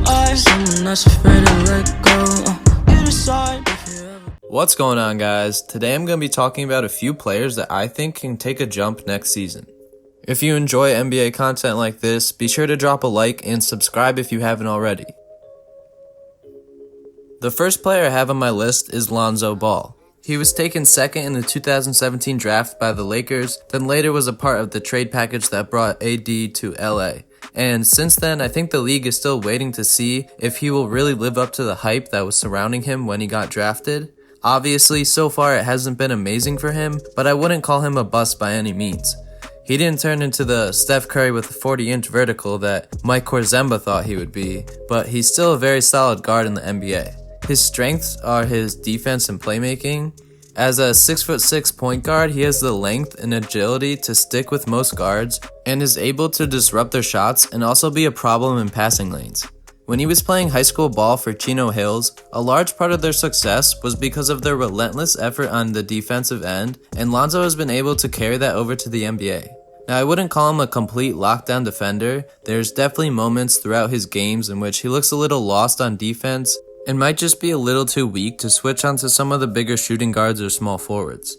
Someone that's afraid to let go. You decide if you ever. What's going on, guys? Today I'm going to be talking about a few players that I think can take a jump next season. If you enjoy NBA content like this, be sure to drop a like and subscribe if you haven't already. The first player I have on my list is Lonzo Ball. He was taken second in the 2017 draft by the Lakers, then later was a part of the trade package that brought AD to LA. And since then, I think the league is still waiting to see if he will really live up to the hype that was surrounding him when he got drafted. Obviously, so far it hasn't been amazing for him, but I wouldn't call him a bust by any means. He didn't turn into the Steph Curry with a 40-inch vertical that Mike Korzemba thought he would be, but he's still a very solid guard in the NBA. His strengths are his defense and playmaking. As a 6'6" point guard, he has the length and agility to stick with most guards and is able to disrupt their shots and also be a problem in passing lanes. When he was playing high school ball for Chino Hills, a large part of their success was because of their relentless effort on the defensive end, and Lonzo has been able to carry that over to the NBA. Now, I wouldn't call him a complete lockdown defender. There's definitely moments throughout his games in which he looks a little lost on defense and might just be a little too weak to switch onto some of the bigger shooting guards or small forwards.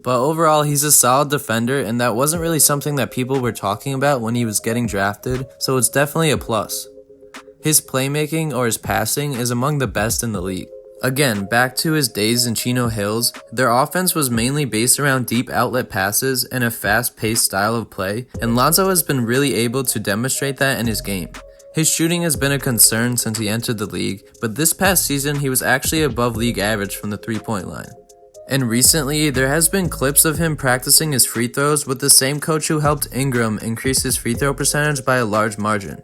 But overall, he's a solid defender, and that wasn't really something that people were talking about when he was getting drafted, so it's definitely a plus. His playmaking or his passing is among the best in the league. Again, back to his days in Chino Hills, their offense was mainly based around deep outlet passes and a fast-paced style of play, and Lonzo has been really able to demonstrate that in his game. His shooting has been a concern since he entered the league, but this past season he was actually above league average from the three-point line. And recently, there has been clips of him practicing his free throws with the same coach who helped Ingram increase his free throw percentage by a large margin.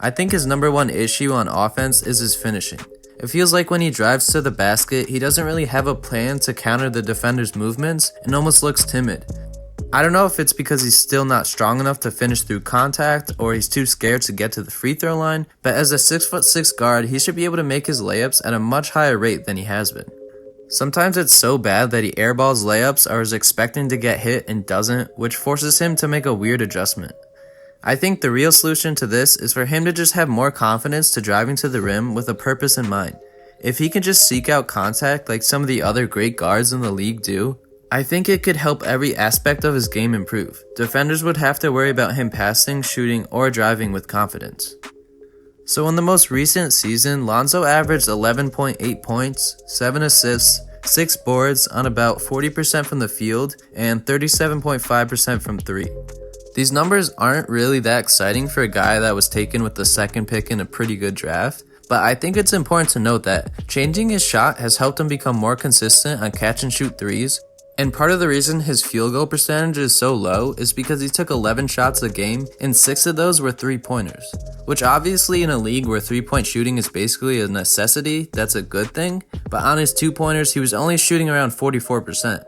I think his number one issue on offense is his finishing. It feels like when he drives to the basket, he doesn't really have a plan to counter the defender's movements and almost looks timid. I don't know if it's because he's still not strong enough to finish through contact or he's too scared to get to the free throw line, but as a 6'6" guard, he should be able to make his layups at a much higher rate than he has been. Sometimes it's so bad that he airballs layups or is expecting to get hit and doesn't, which forces him to make a weird adjustment. I think the real solution to this is for him to just have more confidence to driving to the rim with a purpose in mind. If he can just seek out contact like some of the other great guards in the league do, I think it could help every aspect of his game improve. Defenders would have to worry about him passing, shooting, or driving with confidence. So in the most recent season, Lonzo averaged 11.8 points, 7 assists, 6 boards on about 40% from the field, and 37.5% from 3. These numbers aren't really that exciting for a guy that was taken with the second pick in a pretty good draft, but I think it's important to note that changing his shot has helped him become more consistent on catch and shoot threes. And part of the reason his field goal percentage is so low is because he took 11 shots a game and 6 of those were 3-pointers. Which obviously in a league where 3-point shooting is basically a necessity, that's a good thing, but on his 2-pointers he was only shooting around 44%.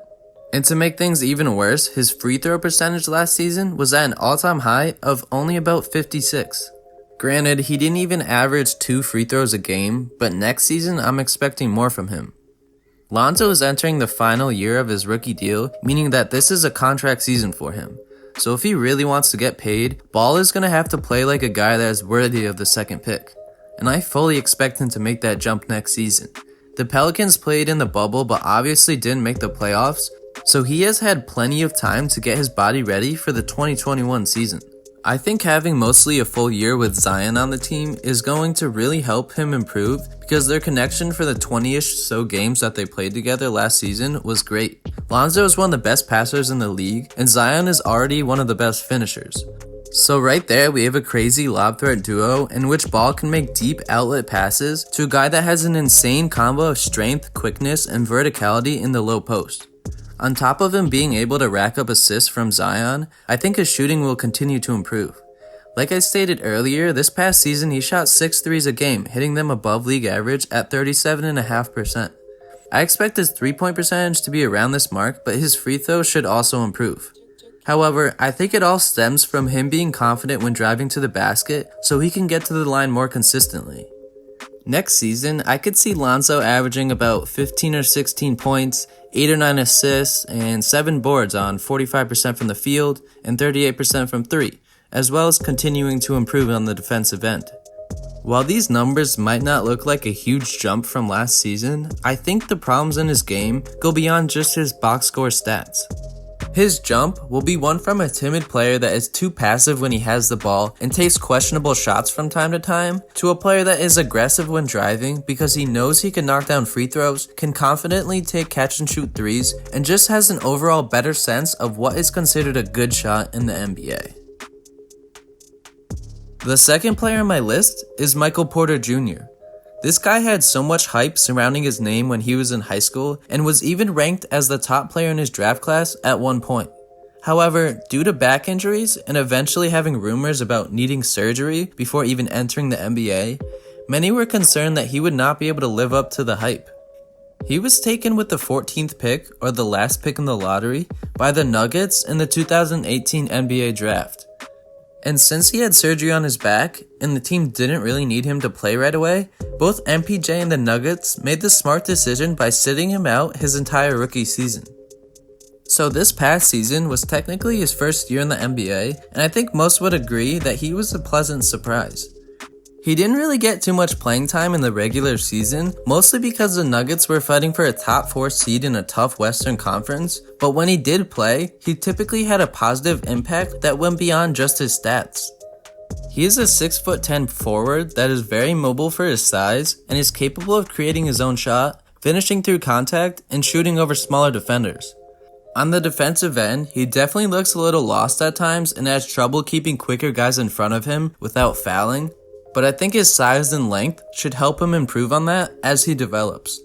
And to make things even worse, his free throw percentage last season was at an all-time high of only about 56. Granted, he didn't even average 2 free throws a game, but next season I'm expecting more from him. Lonzo is entering the final year of his rookie deal, meaning that this is a contract season for him. So if he really wants to get paid, Ball is going to have to play like a guy that is worthy of the second pick. And I fully expect him to make that jump next season. The Pelicans played in the bubble but obviously didn't make the playoffs, so he has had plenty of time to get his body ready for the 2021 season. I think having mostly a full year with Zion on the team is going to really help him improve because their connection for the 20-ish so games that they played together last season was great. Lonzo is one of the best passers in the league, and Zion is already one of the best finishers. So right there, we have a crazy lob threat duo in which Ball can make deep outlet passes to a guy that has an insane combo of strength, quickness, and verticality in the low post. On top of him being able to rack up assists from Zion, I think his shooting will continue to improve. Like I stated earlier, this past season he shot 6 threes a game, hitting them above league average at 37.5%. I expect his 3-point percentage to be around this mark, but his free throws should also improve. However, I think it all stems from him being confident when driving to the basket so he can get to the line more consistently. Next season, I could see Lonzo averaging about 15 or 16 points, 8 or 9 assists, and 7 boards on 45% from the field and 38% from 3, as well as continuing to improve on the defensive end. While these numbers might not look like a huge jump from last season, I think the problems in his game go beyond just his box score stats. His jump will be one from a timid player that is too passive when he has the ball and takes questionable shots from time to time, to a player that is aggressive when driving because he knows he can knock down free throws, can confidently take catch and shoot threes, and just has an overall better sense of what is considered a good shot in the NBA. The second player on my list is Michael Porter Jr. This guy had so much hype surrounding his name when he was in high school and was even ranked as the top player in his draft class at one point. However, due to back injuries and eventually having rumors about needing surgery before even entering the NBA, many were concerned that he would not be able to live up to the hype. He was taken with the 14th pick, or the last pick in the lottery, by the Nuggets in the 2018 NBA draft. And since he had surgery on his back, and the team didn't really need him to play right away, both MPJ and the Nuggets made the smart decision by sitting him out his entire rookie season. So this past season was technically his first year in the NBA, and I think most would agree that he was a pleasant surprise. He didn't really get too much playing time in the regular season, mostly because the Nuggets were fighting for a top 4 seed in a tough Western Conference, but when he did play, he typically had a positive impact that went beyond just his stats. He is a 6'10" forward that is very mobile for his size and is capable of creating his own shot, finishing through contact, and shooting over smaller defenders. On the defensive end, he definitely looks a little lost at times and has trouble keeping quicker guys in front of him without fouling, but I think his size and length should help him improve on that as he develops.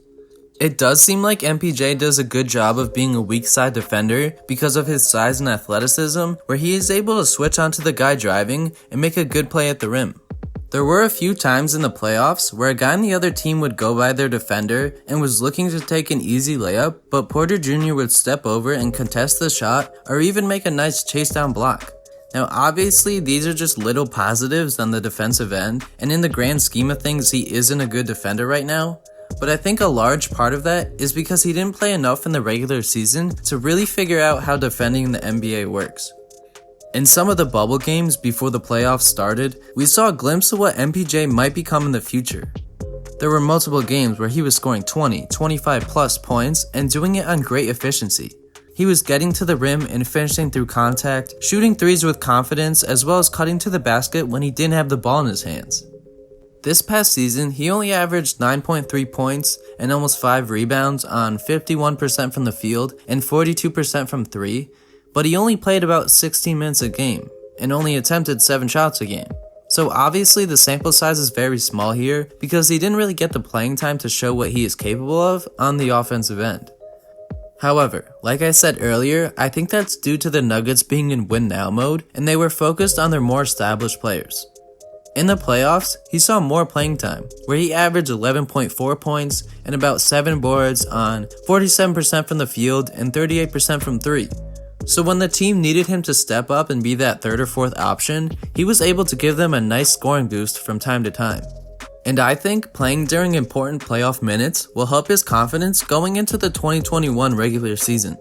It does seem like MPJ does a good job of being a weak side defender because of his size and athleticism, where he is able to switch onto the guy driving and make a good play at the rim. There were a few times in the playoffs where a guy on the other team would go by their defender and was looking to take an easy layup, but Porter Jr. would step over and contest the shot or even make a nice chase down block. Now obviously these are just little positives on the defensive end, and in the grand scheme of things he isn't a good defender right now, but I think a large part of that is because he didn't play enough in the regular season to really figure out how defending in the NBA works. In some of the bubble games before the playoffs started, we saw a glimpse of what MPJ might become in the future. There were multiple games where he was scoring 20, 25 plus points and doing it on great efficiency. He was getting to the rim and finishing through contact, shooting threes with confidence, as well as cutting to the basket when he didn't have the ball in his hands. This past season, he only averaged 9.3 points and almost 5 rebounds on 51% from the field and 42% from 3, but he only played about 16 minutes a game and only attempted 7 shots a game. So obviously the sample size is very small here because he didn't really get the playing time to show what he is capable of on the offensive end. However, like I said earlier, I think that's due to the Nuggets being in win now mode and they were focused on their more established players. In the playoffs, he saw more playing time, where he averaged 11.4 points and about 7 boards on 47% from the field and 38% from 3. So when the team needed him to step up and be that third or fourth option, he was able to give them a nice scoring boost from time to time. And I think playing during important playoff minutes will help his confidence going into the 2021 regular season.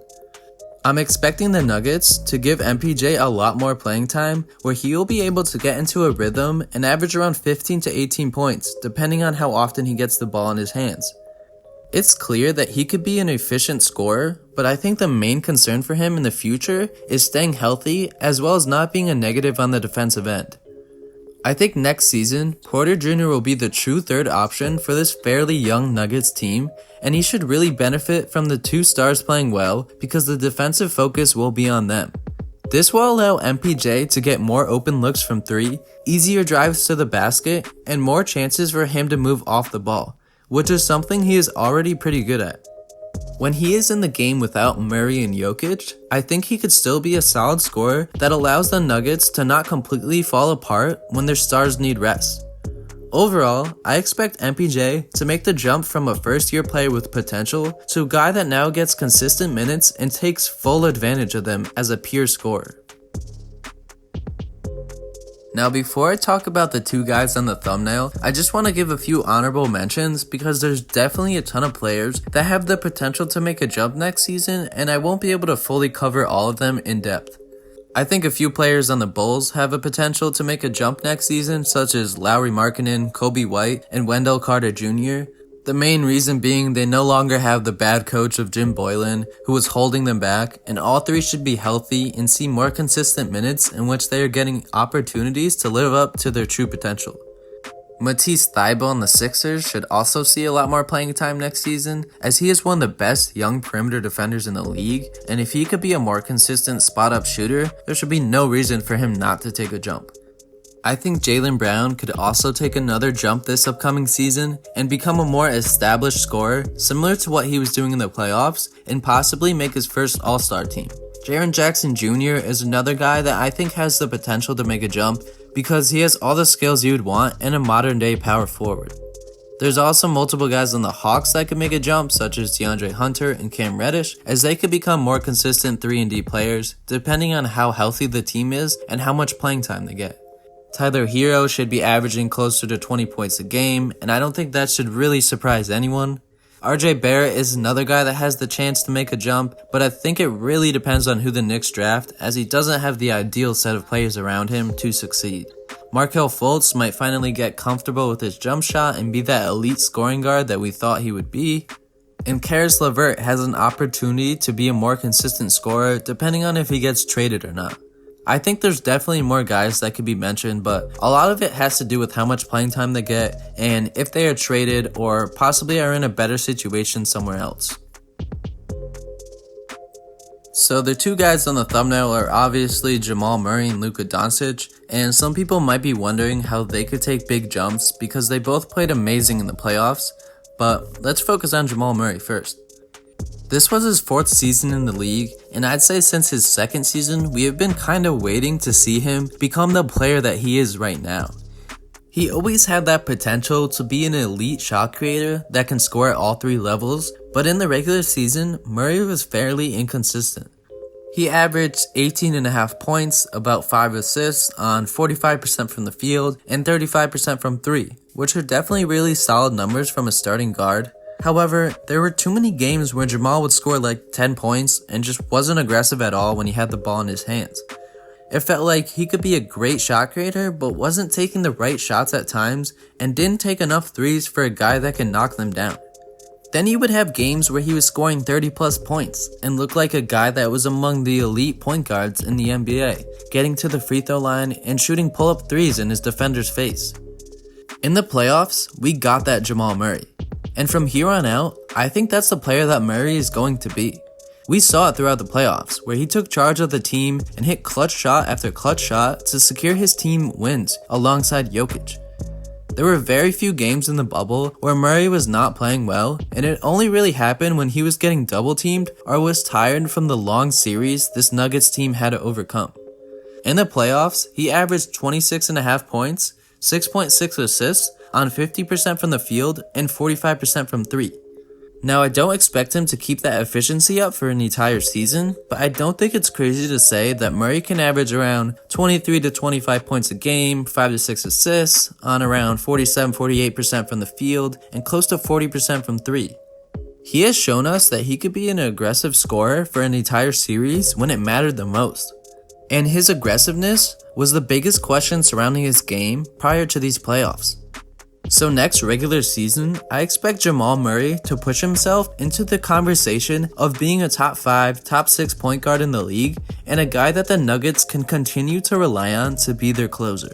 I'm expecting the Nuggets to give MPJ a lot more playing time, where he will be able to get into a rhythm and average around 15 to 18 points, depending on how often he gets the ball in his hands. It's clear that he could be an efficient scorer, but I think the main concern for him in the future is staying healthy as well as not being a negative on the defensive end. I think next season, Porter Jr. will be the true third option for this fairly young Nuggets team, and he should really benefit from the 2 stars playing well because the defensive focus will be on them. This will allow MPJ to get more open looks from 3, easier drives to the basket, and more chances for him to move off the ball, which is something he is already pretty good at. When he is in the game without Murray and Jokic, I think he could still be a solid scorer that allows the Nuggets to not completely fall apart when their stars need rest. Overall, I expect MPJ to make the jump from a first-year player with potential to a guy that now gets consistent minutes and takes full advantage of them as a pure scorer. Now before I talk about the 2 guys on the thumbnail, I just want to give a few honorable mentions because there's definitely a ton of players that have the potential to make a jump next season and I won't be able to fully cover all of them in depth. I think a few players on the Bulls have a potential to make a jump next season, such as Lauri Markkanen, Kobe White, and Wendell Carter Jr. The main reason being they no longer have the bad coach of Jim Boylan, who was holding them back, and all three should be healthy and see more consistent minutes in which they are getting opportunities to live up to their true potential. Matisse Thybulle and the Sixers should also see a lot more playing time next season, as he is one of the best young perimeter defenders in the league, and if he could be a more consistent spot-up shooter, there should be no reason for him not to take a jump. I think Jaylen Brown could also take another jump this upcoming season and become a more established scorer, similar to what he was doing in the playoffs, and possibly make his first All-Star team. Jaren Jackson Jr. is another guy that I think has the potential to make a jump because he has all the skills you would want in a modern-day power forward. There's also multiple guys on the Hawks that could make a jump, such as DeAndre Hunter and Cam Reddish, as they could become more consistent 3-and-D players, depending on how healthy the team is and how much playing time they get. Tyler Hero should be averaging closer to 20 points a game, and I don't think that should really surprise anyone. RJ Barrett is another guy that has the chance to make a jump, but I think it really depends on who the Knicks draft, as he doesn't have the ideal set of players around him to succeed. Markelle Fultz might finally get comfortable with his jump shot and be that elite scoring guard that we thought he would be. And Karis LeVert has an opportunity to be a more consistent scorer depending on if he gets traded or not. I think there's definitely more guys that could be mentioned, but a lot of it has to do with how much playing time they get and if they are traded or possibly are in a better situation somewhere else. So the two guys on the thumbnail are obviously Jamal Murray and Luka Doncic, and some people might be wondering how they could take big jumps because they both played amazing in the playoffs, but let's focus on Jamal Murray first. This was his 4th season in the league, and I'd say since his 2nd season, we have been kinda waiting to see him become the player that he is right now. He always had that potential to be an elite shot creator that can score at all 3 levels, but in the regular season, Murray was fairly inconsistent. He averaged 18.5 points, about 5 assists on 45% from the field and 35% from 3, which are definitely really solid numbers from a starting guard. However, there were too many games where Jamal would score like 10 points and just wasn't aggressive at all when he had the ball in his hands. It felt like he could be a great shot creator but wasn't taking the right shots at times and didn't take enough threes for a guy that can knock them down. Then he would have games where he was scoring 30 plus points and looked like a guy that was among the elite point guards in the NBA, getting to the free throw line and shooting pull-up threes in his defender's face. In the playoffs, we got that Jamal Murray. And from here on out, I think that's the player that Murray is going to be. We saw it throughout the playoffs, where he took charge of the team and hit clutch shot after clutch shot to secure his team wins alongside Jokic. There were very few games in the bubble where Murray was not playing well, and it only really happened when he was getting double teamed or was tired from the long series this Nuggets team had to overcome. In the playoffs, he averaged 26.5 points, 6.6 assists, on 50% from the field and 45% from 3. Now, I don't expect him to keep that efficiency up for an entire season, but I don't think it's crazy to say that Murray can average around 23 to 25 points a game, 5 to 6 assists, on around 47-48% from the field, and close to 40% from 3. He has shown us that he could be an aggressive scorer for an entire series when it mattered the most. And his aggressiveness was the biggest question surrounding his game prior to these playoffs. So next regular season, I expect Jamal Murray to push himself into the conversation of being a top 5, top 6 point guard in the league and a guy that the Nuggets can continue to rely on to be their closer.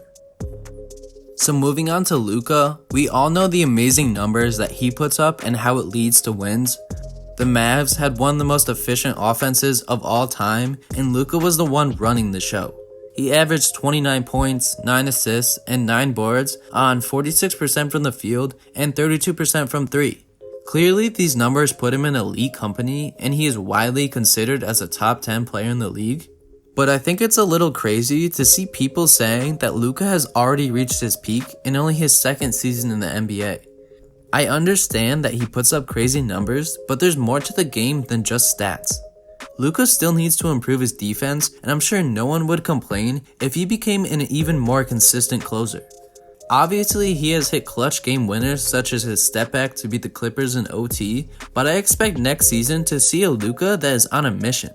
So moving on to Luka, we all know the amazing numbers that he puts up and how it leads to wins. The Mavs had one of the most efficient offenses of all time, and Luka was the one running the show. He averaged 29 points, 9 assists, and 9 boards on 46% from the field and 32% from 3. Clearly, these numbers put him in elite company, and he is widely considered as a top 10 player in the league. But I think it's a little crazy to see people saying that Luka has already reached his peak in only his 2nd season in the NBA. I understand that he puts up crazy numbers, but there's more to the game than just stats. Luka still needs to improve his defense, and I'm sure no one would complain if he became an even more consistent closer. Obviously, he has hit clutch game winners such as his step back to beat the Clippers in OT, but I expect next season to see a Luka that is on a mission.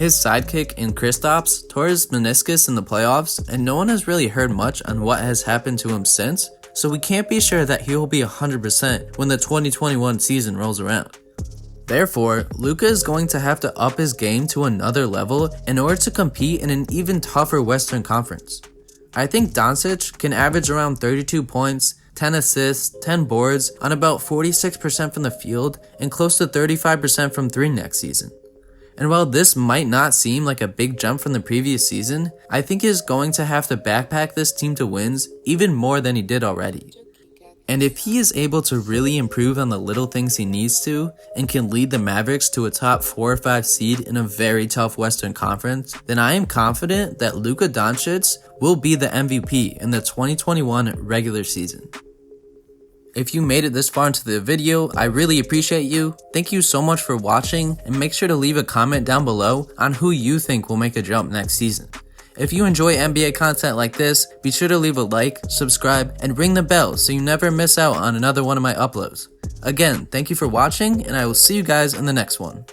His sidekick in Kristaps tore his meniscus in the playoffs, and no one has really heard much on what has happened to him since, so we can't be sure that he will be 100% when the 2021 season rolls around. Therefore, Luka is going to have to up his game to another level in order to compete in an even tougher Western Conference. I think DONCIC can average around 32 points, 10 assists, 10 boards on about 46% from the field and close to 35% from 3 next season. And while this might not seem like a big jump from the previous season, I think he is going to have to backpack this team to wins even more than he did already. And if he is able to really improve on the little things he needs to, and can lead the Mavericks to a top 4 or 5 seed in a very tough Western Conference, then I am confident that Luka Doncic will be the MVP in the 2021 regular season. If you made it this far into the video, I really appreciate you. Thank you so much for watching, and make sure to leave a comment down below on who you think will make a jump next season. If you enjoy NBA content like this, be sure to leave a like, subscribe, and ring the bell so you never miss out on another one of my uploads. Again, thank you for watching, and I will see you guys in the next one.